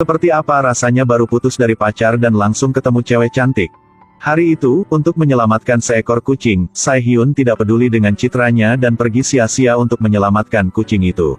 Seperti apa rasanya baru putus dari pacar dan langsung ketemu cewek cantik. Hari itu, untuk menyelamatkan seekor kucing, Sae-hyun tidak peduli dengan citranya dan pergi sia-sia untuk menyelamatkan kucing itu.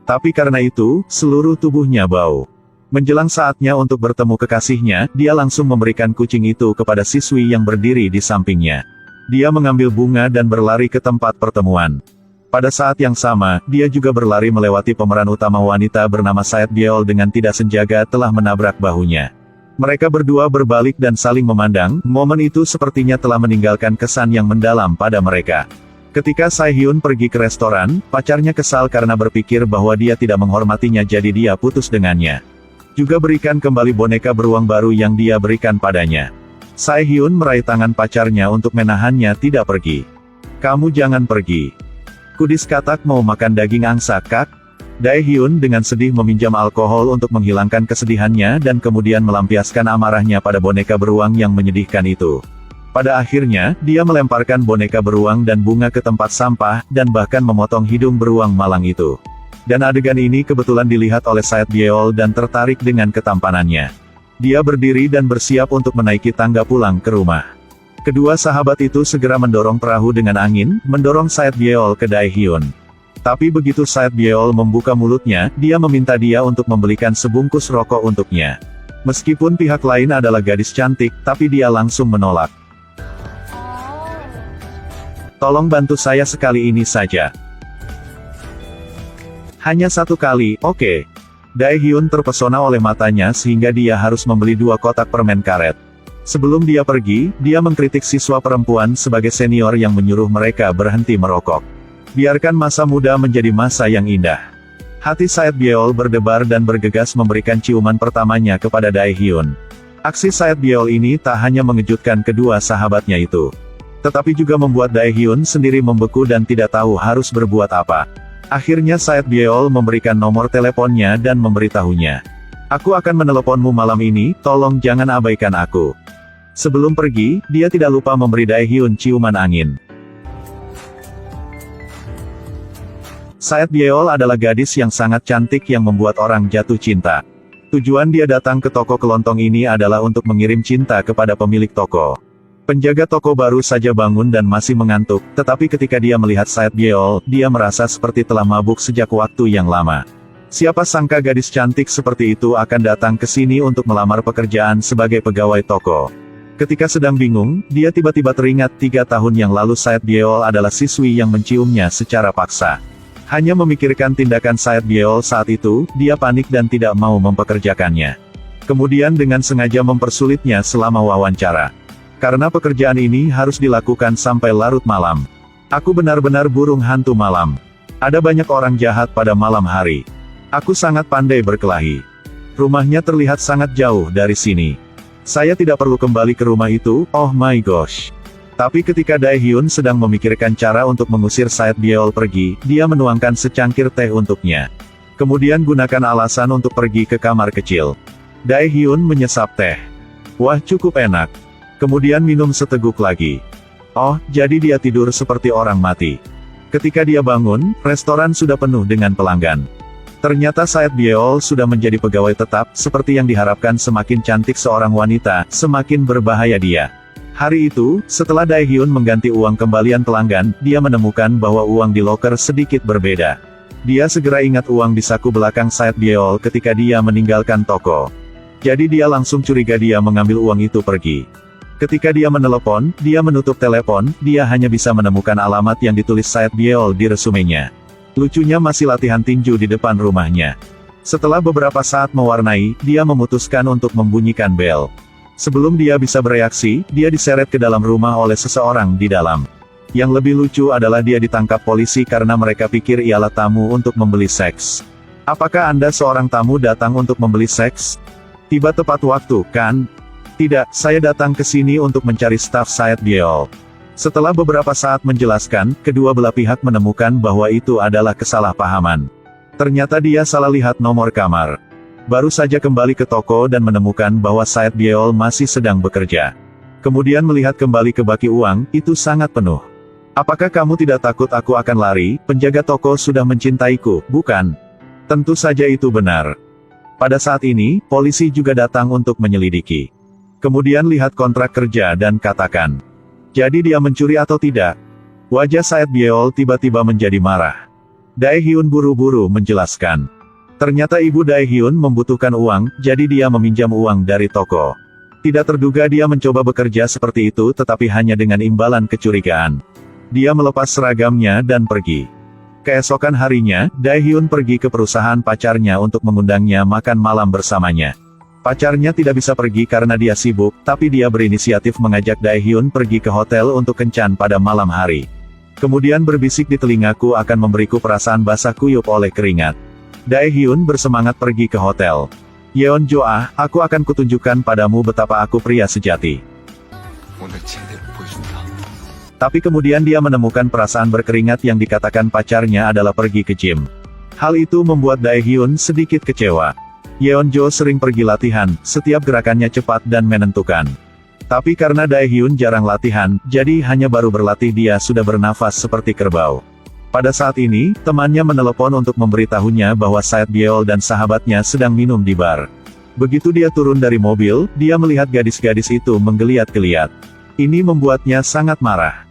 Tapi karena itu, seluruh tubuhnya bau. Menjelang saatnya untuk bertemu kekasihnya, dia langsung memberikan kucing itu kepada siswi yang berdiri di sampingnya. Dia mengambil bunga dan berlari ke tempat pertemuan. Pada saat yang sama, dia juga berlari melewati pemeran utama wanita bernama Saet Byeol dengan tidak sengaja telah menabrak bahunya. Mereka berdua berbalik dan saling memandang, momen itu sepertinya telah meninggalkan kesan yang mendalam pada mereka. Ketika Sae-hyun pergi ke restoran, pacarnya kesal karena berpikir bahwa dia tidak menghormatinya jadi dia putus dengannya. Juga berikan kembali boneka beruang baru yang dia berikan padanya. Sae-hyun meraih tangan pacarnya untuk menahannya tidak pergi. Kamu jangan pergi. Kudis katak mau makan daging angsa kak? Dae-hyun dengan sedih meminjam alkohol untuk menghilangkan kesedihannya dan kemudian melampiaskan amarahnya pada boneka beruang yang menyedihkan itu. Pada akhirnya, dia melemparkan boneka beruang dan bunga ke tempat sampah, dan bahkan memotong hidung beruang malang itu. Dan adegan ini kebetulan dilihat oleh Saet Byeol dan tertarik dengan ketampanannya. Dia berdiri dan bersiap untuk menaiki tangga pulang ke rumah. Kedua sahabat itu segera mendorong perahu dengan angin, mendorong Saet Byeol ke Dae-hyun. Tapi begitu Saet Byeol membuka mulutnya, dia meminta dia untuk membelikan sebungkus rokok untuknya. Meskipun pihak lain adalah gadis cantik, tapi dia langsung menolak. Tolong bantu saya sekali ini saja. Hanya satu kali, oke. Dae-hyun terpesona oleh matanya sehingga dia harus membeli 2 kotak permen karet. Sebelum dia pergi, dia mengkritik siswa perempuan sebagai senior yang menyuruh mereka berhenti merokok. Biarkan masa muda menjadi masa yang indah. Hati Saet Byeol berdebar dan bergegas memberikan ciuman pertamanya kepada Dae-hyun. Aksi Saet Byeol ini tak hanya mengejutkan kedua sahabatnya itu, tetapi juga membuat Dae-hyun sendiri membeku dan tidak tahu harus berbuat apa. Akhirnya Saet Byeol memberikan nomor teleponnya dan memberitahunya. Aku akan meneleponmu malam ini, tolong jangan abaikan aku. Sebelum pergi, dia tidak lupa memberi Dae-hyun ciuman angin. Saet Byeol adalah gadis yang sangat cantik yang membuat orang jatuh cinta. Tujuan dia datang ke toko kelontong ini adalah untuk mengirim cinta kepada pemilik toko. Penjaga toko baru saja bangun dan masih mengantuk, tetapi ketika dia melihat Saet Byeol, dia merasa seperti telah mabuk sejak waktu yang lama. Siapa sangka gadis cantik seperti itu akan datang ke sini untuk melamar pekerjaan sebagai pegawai toko. Ketika sedang bingung, dia tiba-tiba teringat 3 tahun yang lalu Saet Byeol adalah siswi yang menciumnya secara paksa. Hanya memikirkan tindakan Saet Byeol saat itu, dia panik dan tidak mau mempekerjakannya. Kemudian dengan sengaja mempersulitnya selama wawancara. Karena pekerjaan ini harus dilakukan sampai larut malam. Aku benar-benar burung hantu malam. Ada banyak orang jahat pada malam hari. Aku sangat pandai berkelahi. Rumahnya terlihat sangat jauh dari sini. Saya tidak perlu kembali ke rumah itu, oh my gosh. Tapi ketika Dae-hyun sedang memikirkan cara untuk mengusir Saet Byeol pergi, dia menuangkan secangkir teh untuknya. Kemudian gunakan alasan untuk pergi ke kamar kecil. Dae-hyun menyesap teh. Wah, cukup enak. Kemudian minum seteguk lagi. Oh, jadi dia tidur seperti orang mati. Ketika dia bangun, restoran sudah penuh dengan pelanggan. Ternyata Saet Byeol sudah menjadi pegawai tetap, seperti yang diharapkan semakin cantik seorang wanita, semakin berbahaya dia. Hari itu, setelah Dae-hyun mengganti uang kembalian pelanggan, dia menemukan bahwa uang di loker sedikit berbeda. Dia segera ingat uang di saku belakang Saet Byeol ketika dia meninggalkan toko. Jadi dia langsung curiga dia mengambil uang itu pergi. Ketika dia menelepon, dia menutup telepon, dia hanya bisa menemukan alamat yang ditulis Saet Byeol di resumenya. Lucunya masih latihan tinju di depan rumahnya. Setelah beberapa saat mewarnai, dia memutuskan untuk membunyikan bel. Sebelum dia bisa bereaksi, dia diseret ke dalam rumah oleh seseorang di dalam. Yang lebih lucu adalah dia ditangkap polisi karena mereka pikir ialah tamu untuk membeli seks. Apakah Anda seorang tamu datang untuk membeli seks? Tiba tepat waktu, kan? Tidak, saya datang ke sini untuk mencari staf Saet Byeol. Setelah beberapa saat menjelaskan, kedua belah pihak menemukan bahwa itu adalah kesalahpahaman. Ternyata dia salah lihat nomor kamar. Baru saja kembali ke toko dan menemukan bahwa Saet Byeol masih sedang bekerja. Kemudian melihat kembali ke baki uang, itu sangat penuh. Apakah kamu tidak takut aku akan lari? Penjaga toko sudah mencintaiku, bukan? Tentu saja itu benar. Pada saat ini, polisi juga datang untuk menyelidiki. Kemudian lihat kontrak kerja dan katakan, jadi dia mencuri atau tidak? Wajah Said Byeol tiba-tiba menjadi marah. Dae-hyun buru-buru menjelaskan. Ternyata ibu Dae-hyun membutuhkan uang, jadi dia meminjam uang dari toko. Tidak terduga dia mencoba bekerja seperti itu tetapi hanya dengan imbalan kecurigaan. Dia melepas seragamnya dan pergi. Keesokan harinya, Dae-hyun pergi ke perusahaan pacarnya untuk mengundangnya makan malam bersamanya. Pacarnya tidak bisa pergi karena dia sibuk, tapi dia berinisiatif mengajak Dae-hyun pergi ke hotel untuk kencan pada malam hari. Kemudian berbisik di telingaku akan memberiku perasaan basah kuyup oleh keringat. Dae-hyun bersemangat pergi ke hotel. Yeonjo ah, aku akan kutunjukkan padamu betapa aku pria sejati. Tapi kemudian dia menemukan perasaan berkeringat yang dikatakan pacarnya adalah pergi ke gym. Hal itu membuat Dae-hyun sedikit kecewa. Yeonjo sering pergi latihan, setiap gerakannya cepat dan menentukan. Tapi karena Dae-hyun jarang latihan, jadi hanya baru berlatih dia sudah bernafas seperti kerbau. Pada saat ini, temannya menelepon untuk memberitahunya bahwa Said Byeol dan sahabatnya sedang minum di bar. Begitu dia turun dari mobil, dia melihat gadis-gadis itu menggeliat-geliat. Ini membuatnya sangat marah.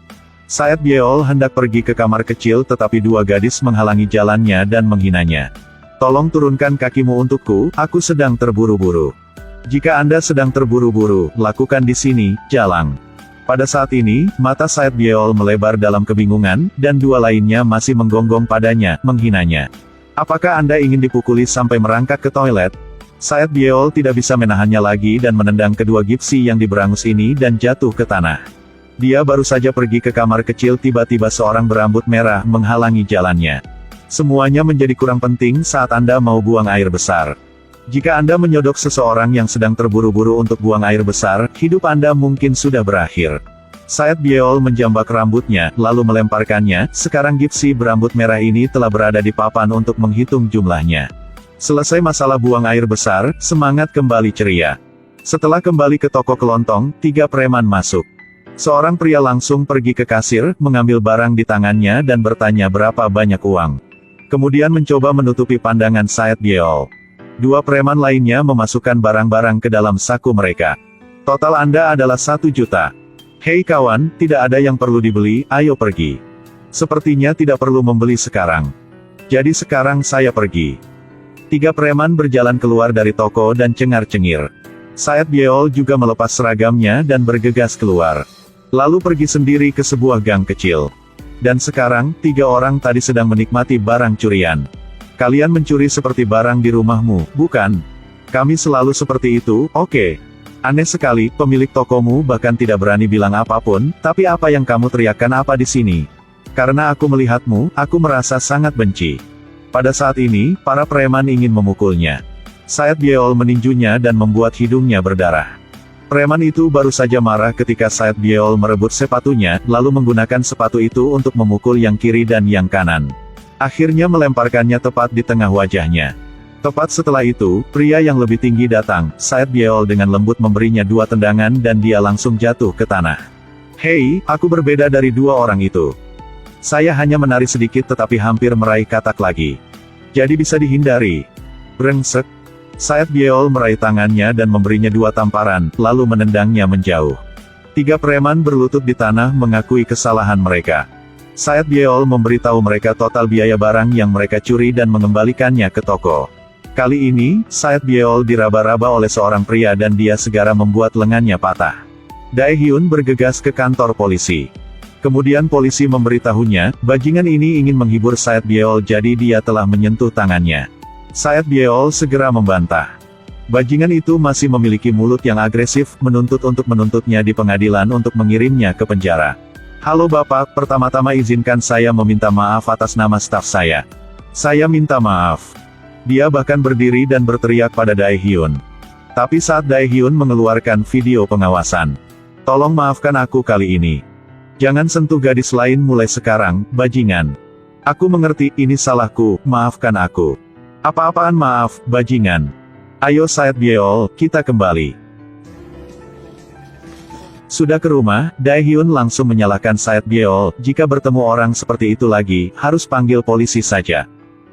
Said Byeol hendak pergi ke kamar kecil tetapi dua gadis menghalangi jalannya dan menghinanya. Tolong turunkan kakimu untukku, aku sedang terburu-buru. Jika Anda sedang terburu-buru, lakukan di sini, jalang. Pada saat ini, mata Said Byeol melebar dalam kebingungan, dan dua lainnya masih menggonggong padanya, menghinanya. Apakah Anda ingin dipukuli sampai merangkak ke toilet? Said Byeol tidak bisa menahannya lagi dan menendang kedua gipsi yang diberangus ini dan jatuh ke tanah. Dia baru saja pergi ke kamar kecil tiba-tiba seorang berambut merah menghalangi jalannya. Semuanya menjadi kurang penting saat Anda mau buang air besar. Jika Anda menyodok seseorang yang sedang terburu-buru untuk buang air besar, hidup Anda mungkin sudah berakhir. Said Byeol menjambak rambutnya, lalu melemparkannya. Sekarang gipsi berambut merah ini telah berada di papan untuk menghitung jumlahnya. Selesai masalah buang air besar, semangat kembali ceria. Setelah kembali ke toko kelontong, 3 preman masuk. Seorang pria langsung pergi ke kasir, mengambil barang di tangannya dan bertanya berapa banyak uang. Kemudian mencoba menutupi pandangan Said Byeol. 2 preman lainnya memasukkan barang-barang ke dalam saku mereka. Total Anda adalah 1 juta. Hei kawan, tidak ada yang perlu dibeli, ayo pergi. Sepertinya tidak perlu membeli sekarang. Jadi sekarang saya pergi. 3 preman berjalan keluar dari toko dan cengar-cengir. Said Byeol juga melepas seragamnya dan bergegas keluar. Lalu pergi sendiri ke sebuah gang kecil. Dan sekarang, 3 orang tadi sedang menikmati barang curian. Kalian mencuri seperti barang di rumahmu, bukan? Kami selalu seperti itu, oke. Aneh sekali, pemilik tokomu bahkan tidak berani bilang apapun, tapi apa yang kamu teriakkan apa di sini? Karena aku melihatmu, aku merasa sangat benci. Pada saat ini, para preman ingin memukulnya. Said Byeol meninjunya dan membuat hidungnya berdarah. Preman itu baru saja marah ketika Said Byeol merebut sepatunya, lalu menggunakan sepatu itu untuk memukul yang kiri dan yang kanan. Akhirnya melemparkannya tepat di tengah wajahnya. Tepat setelah itu, pria yang lebih tinggi datang. Said Byeol dengan lembut memberinya 2 tendangan dan dia langsung jatuh ke tanah. Hei, aku berbeda dari 2 orang itu. Saya hanya menari sedikit tetapi hampir meraih katak lagi. Jadi bisa dihindari. Brengsek. Said Byeol meraih tangannya dan memberinya 2 tamparan, lalu menendangnya menjauh. 3 preman berlutut di tanah mengakui kesalahan mereka. Said Byeol memberitahu mereka total biaya barang yang mereka curi dan mengembalikannya ke toko. Kali ini, Said Byeol diraba-raba oleh seorang pria dan dia segera membuat lengannya patah. Dae-hyun bergegas ke kantor polisi. Kemudian polisi memberitahunya, bajingan ini ingin menghibur Said Byeol jadi dia telah menyentuh tangannya. Said Byeol segera membantah. Bajingan itu masih memiliki mulut yang agresif, menuntut untuk menuntutnya di pengadilan untuk mengirimnya ke penjara. Halo Bapak, pertama-tama izinkan saya meminta maaf atas nama staf saya. Saya minta maaf. Dia bahkan berdiri dan berteriak pada Dae-hyun. Tapi saat Dae-hyun mengeluarkan video pengawasan. Tolong maafkan aku kali ini. Jangan sentuh gadis lain mulai sekarang, bajingan. Aku mengerti, ini salahku, maafkan aku. Apa-apaan maaf, bajingan. Ayo Said Byeol, kita kembali. Sudah ke rumah, Dae-hyun langsung menyalahkan Said Byeol, jika bertemu orang seperti itu lagi, harus panggil polisi saja.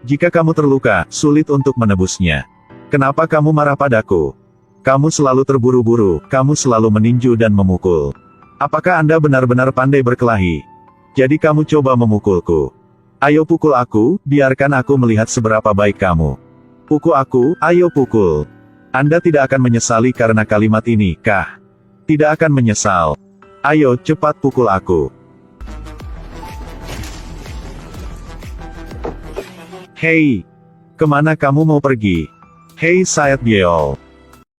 Jika kamu terluka, sulit untuk menebusnya. Kenapa kamu marah padaku? Kamu selalu terburu-buru, kamu selalu meninju dan memukul. Apakah Anda benar-benar pandai berkelahi? Jadi kamu coba memukulku. Ayo pukul aku, biarkan aku melihat seberapa baik kamu. Pukul aku, ayo pukul. Anda tidak akan menyesali karena kalimat ini, kah? Tidak akan menyesal. Ayo, cepat pukul aku. Hei! Kemana kamu mau pergi? Hei Sayat Byeol!